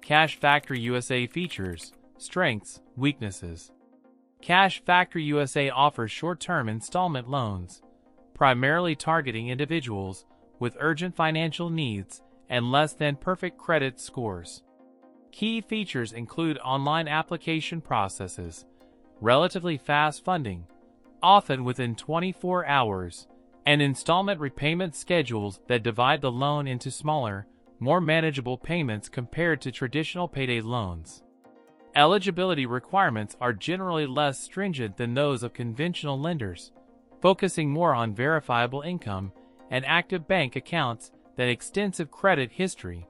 Cash Factory USA features, strengths, weaknesses. Cash Factory USA offers short-term installment loans, primarily targeting individuals with urgent financial needs and less than perfect credit scores. Key features include online application processes, relatively fast funding, often within 24 hours, and installment repayment schedules that divide the loan into smaller, more manageable payments compared to traditional payday loans. Eligibility requirements are generally less stringent than those of conventional lenders, focusing more on verifiable income and active bank accounts than extensive credit history.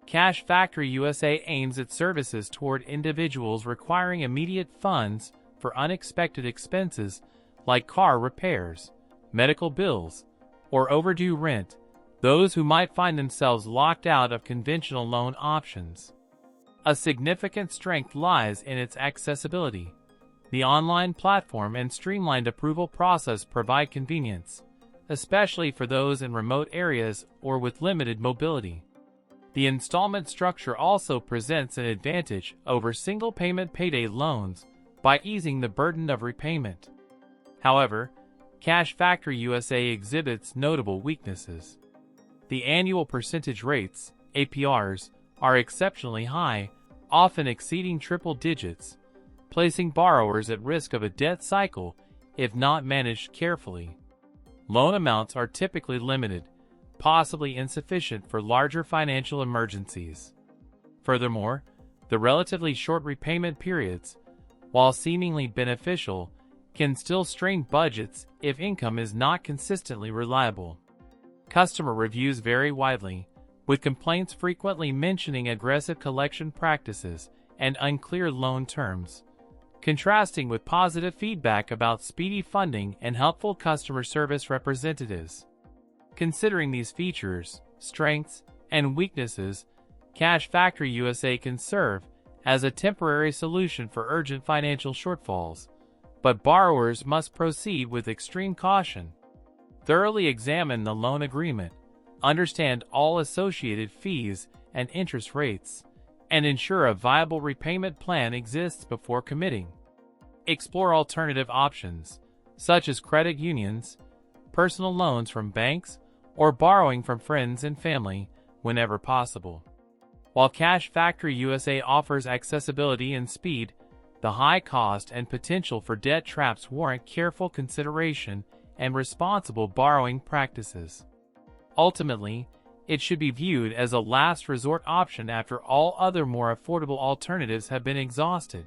Cash Factory USA aims its services toward individuals requiring immediate funds for unexpected expenses like car repairs, medical bills, or overdue rent, those who might find themselves locked out of conventional loan options. A significant strength lies in its accessibility. The online platform and streamlined approval process provide convenience, especially for those in remote areas or with limited mobility. The installment structure also presents an advantage over single-payment payday loans by easing the burden of repayment. However, Cash Factory USA exhibits notable weaknesses. The annual percentage rates, APRs, are exceptionally high, often exceeding triple digits, placing borrowers at risk of a debt cycle if not managed carefully. Loan amounts are typically limited, possibly insufficient for larger financial emergencies. Furthermore, the relatively short repayment periods, while seemingly beneficial, can still strain budgets if income is not consistently reliable. Customer reviews vary widely, with complaints frequently mentioning aggressive collection practices and unclear loan terms, contrasting with positive feedback about speedy funding and helpful customer service representatives. Considering these features, strengths, and weaknesses, Cash Factory USA can serve as a temporary solution for urgent financial shortfalls, but borrowers must proceed with extreme caution. Thoroughly examine the loan agreement, understand all associated fees and interest rates, and ensure a viable repayment plan exists before committing. Explore alternative options, such as credit unions, personal loans from banks, or borrowing from friends and family whenever possible. While Cash Factory USA offers accessibility and speed, the high cost and potential for debt traps warrant careful consideration and responsible borrowing practices. Ultimately, it should be viewed as a last resort option after all other more affordable alternatives have been exhausted.